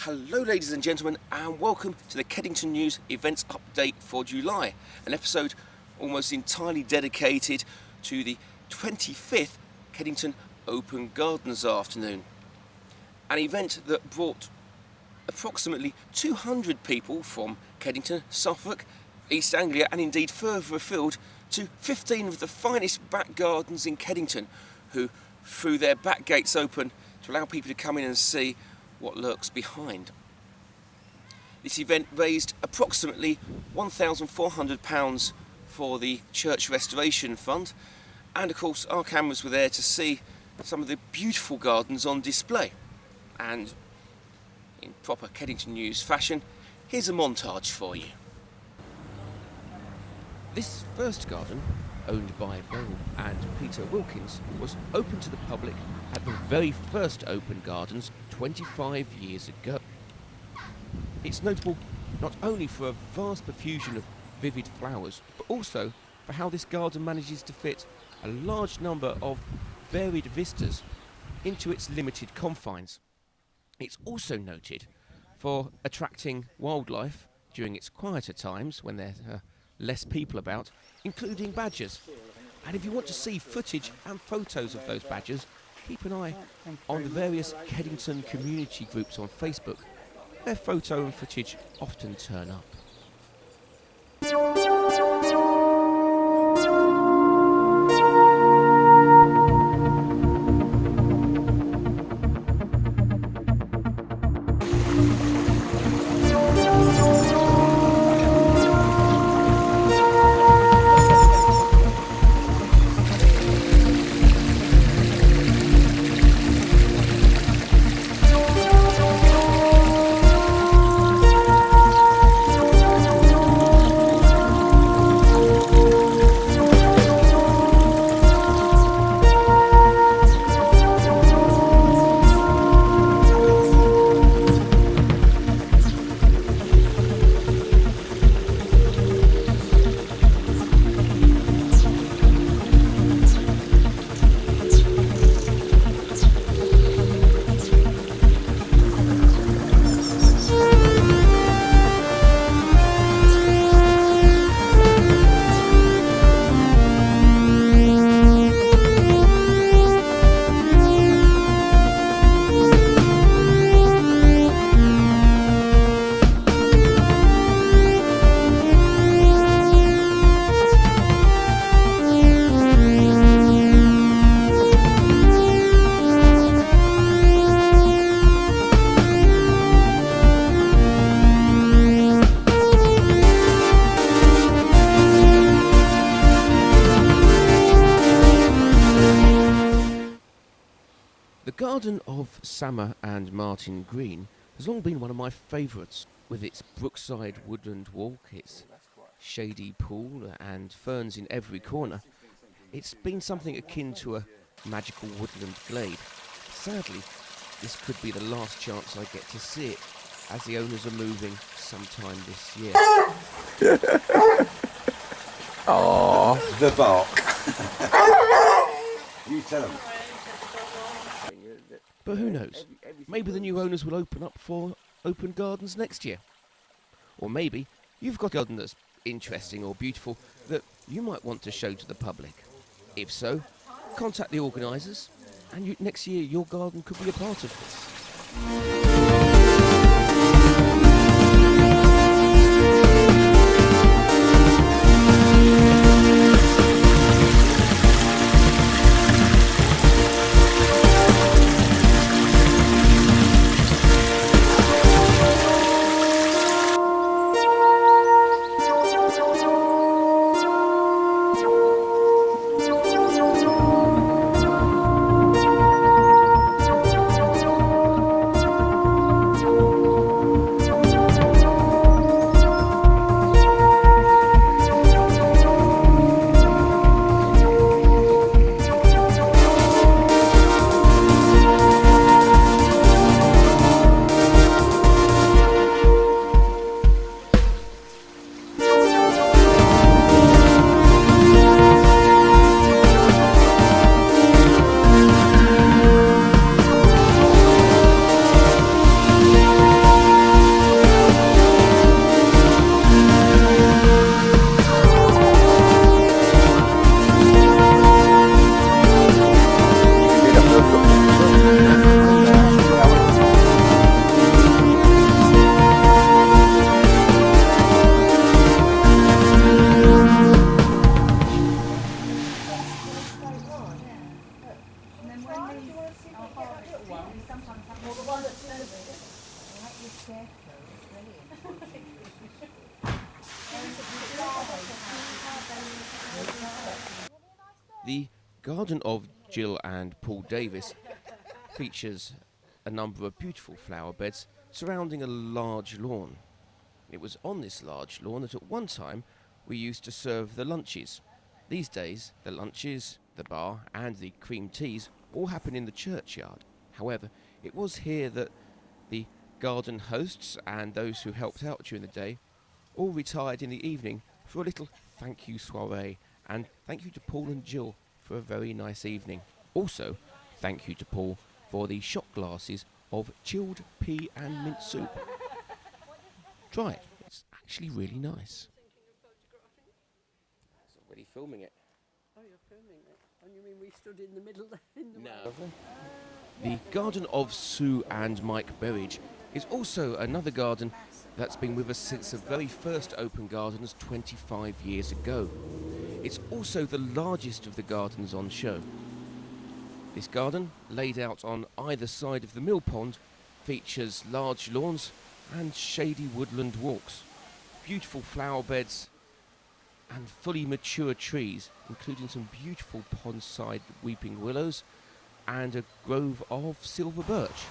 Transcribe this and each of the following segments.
Hello ladies and gentlemen, and welcome to the Kedington News events update for July, an episode almost entirely dedicated to the 25th Kedington Open Gardens afternoon, an event that brought approximately 200 people from Kedington, Suffolk, East Anglia and indeed further afield to 15 of the finest back gardens in Kedington, who threw their back gates open to allow people to come in and see what lurks behind. This event raised approximately £1,400 for the Church Restoration Fund, and of course our cameras were there to see some of the beautiful gardens on display. And in proper Kedington News fashion, here's a montage for you. This first garden, owned by Beryl and Peter Wilkins, was open to the public at the very first open gardens 25 years ago. It's notable not only for a vast profusion of vivid flowers, but also for how this garden manages to fit a large number of varied vistas into its limited confines. It's also noted for attracting wildlife during its quieter times when there are less people about, including badgers. And if you want to see footage and photos of those badgers, keep an eye on the various Kedington community groups on Facebook. Their photo and footage often turn up. The garden of Sammer and Martin Green has long been one of my favourites, with its brookside woodland walk, its shady pool and ferns in every corner. It's been something akin to a magical woodland glade. Sadly, this could be the last chance I get to see it, as the owners are moving sometime this year. Oh, the bark. You tell them. But who knows, maybe the new owners will open up for open gardens next year. Or maybe you've got a garden that's interesting or beautiful that you might want to show to the public. If so, contact the organisers, and next year your garden could be a part of this. The garden of Jill and Paul Davis features a number of beautiful flower beds surrounding a large lawn. It was on this large lawn that at one time we used to serve the lunches. These days, the lunches, the bar and the cream teas all happen in the churchyard. However, it was here that the garden hosts and those who helped out during the day all retired in the evening for a little thank you soiree, and thank you to Paul and Jill for a very nice evening. Also, thank you to Paul for the shot glasses of chilled pea and mint soup. Try it, it's actually really nice. It's already filming it. Oh, you're filming it? And you mean we stood in the middle there? No. The garden of Sue and Mike Berridge is also another garden that's been with us since the very first open gardens 25 years ago. It's also the largest of the gardens on show. This garden, laid out on either side of the mill pond, features large lawns and shady woodland walks, beautiful flower beds and fully mature trees, including some beautiful pond-side weeping willows and a grove of silver birch.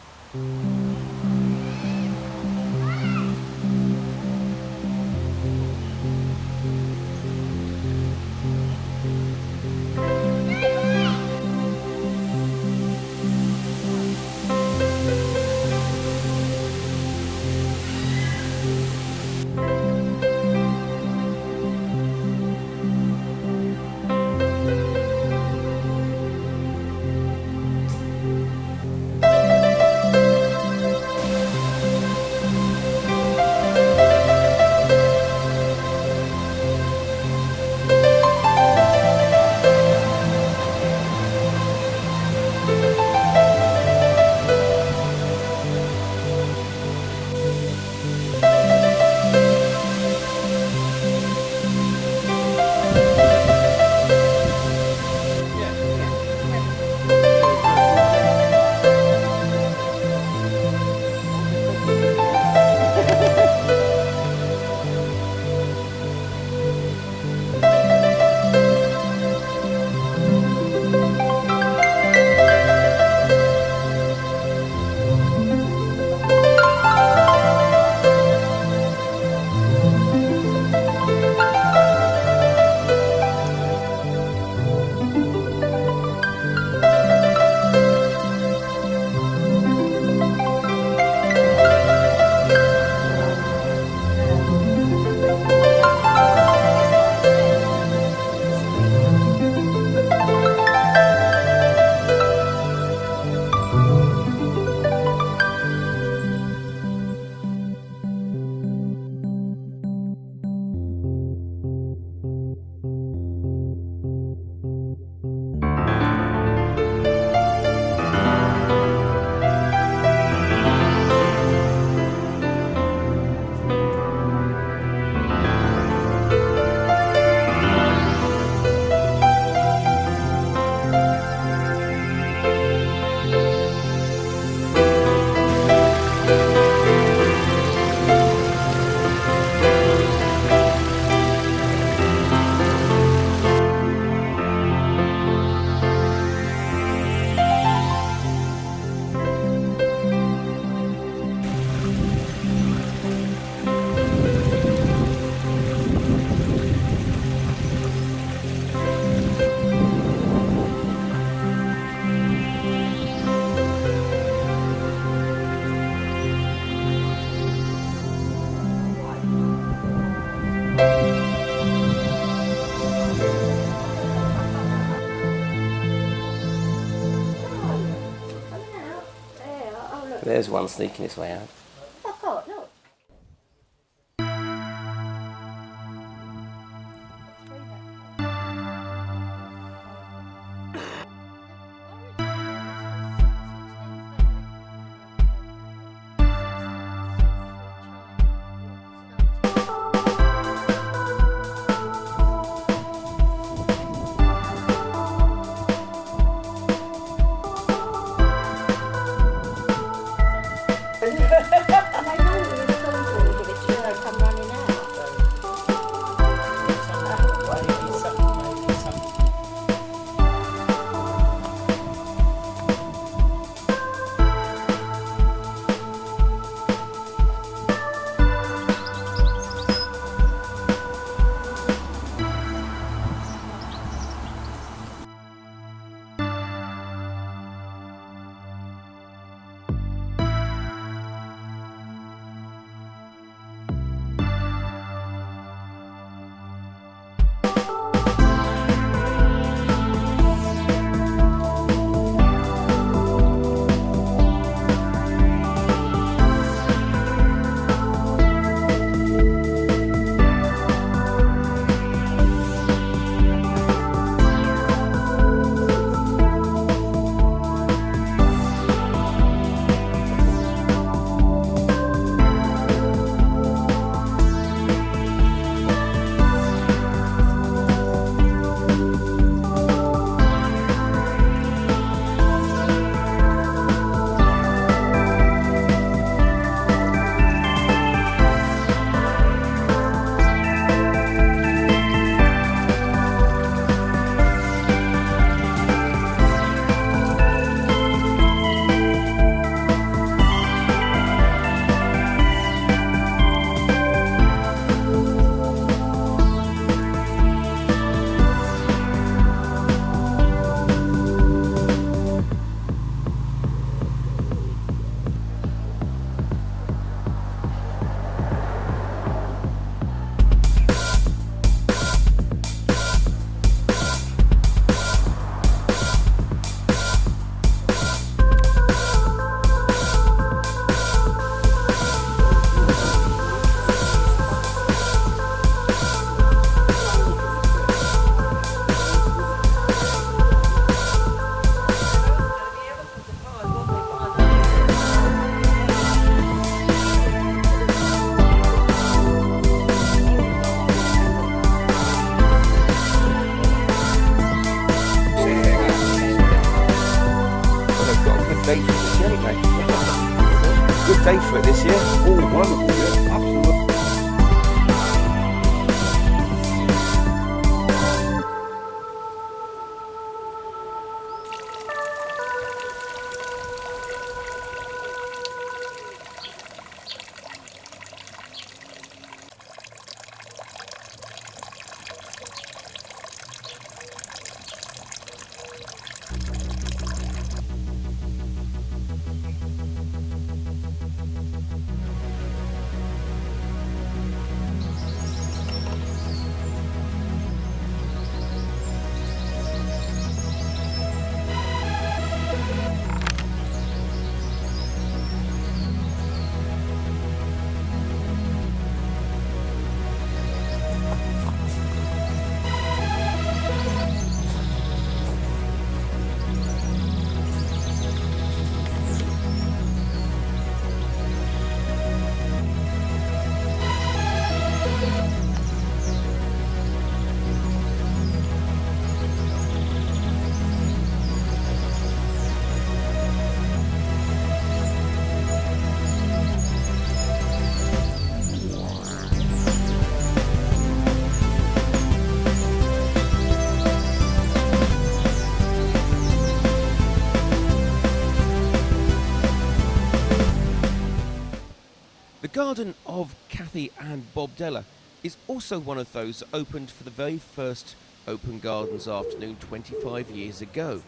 There's one sneaking his way out. Oh, no. day this year, haven't they? Good day for it this year. Oh, wonderful, yeah, absolutely. The garden of Kathy and Bob Della is also one of those that opened for the very first Open Gardens afternoon 25 years ago.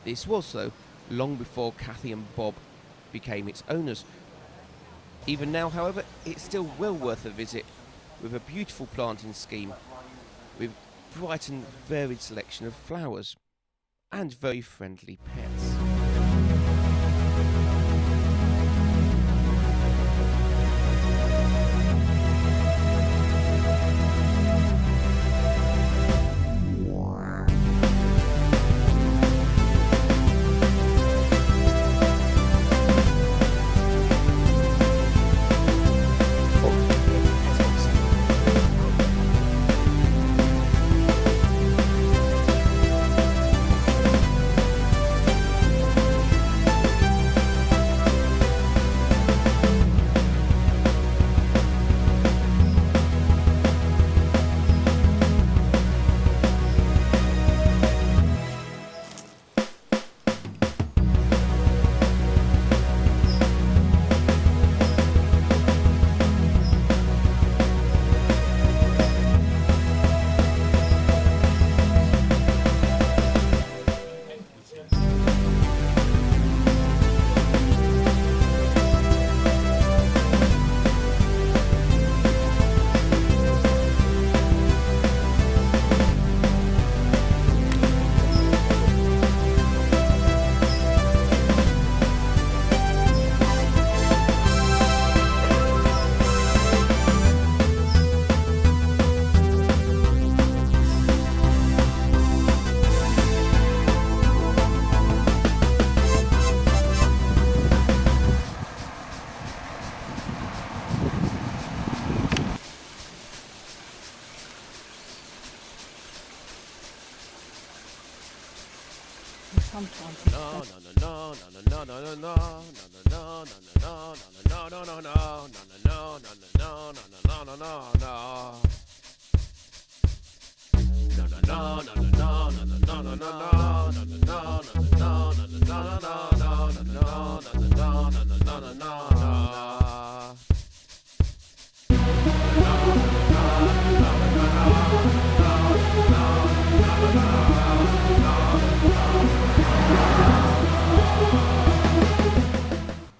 This was, though, long before Kathy and Bob became its owners. Even now, however, it's still well worth a visit, with a beautiful planting scheme, with bright and varied selection of flowers, and very friendly pets.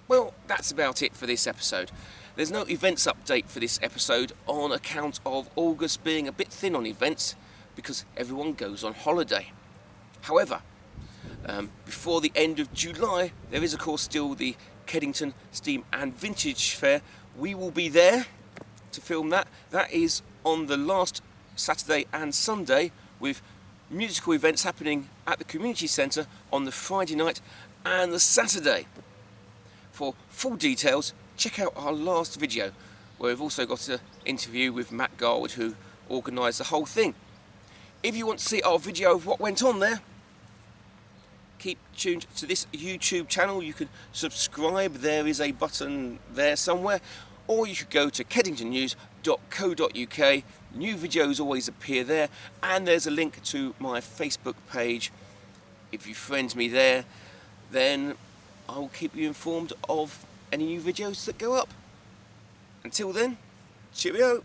Well, that's about it for this episode. There's no events update for this episode on account of August being a bit thin on events because everyone goes on holiday. However, before the end of July, there is of course still the Kedington Steam and Vintage Fair. We will be there to film that. That is on the last Saturday and Sunday, with musical events happening at the community centre on the Friday night and the Saturday. For full details, check out our last video, where we've also got an interview with Matt Garwood, who organised the whole thing. If you want to see our video of what went on there, keep tuned to this YouTube channel. You can subscribe, there is a button there somewhere, or you could go to kedingtonnews.co.uk. New videos always appear there, and there's a link to my Facebook page. If you friend me there, then I will keep you informed of any new videos that go up. Until then, cheerio!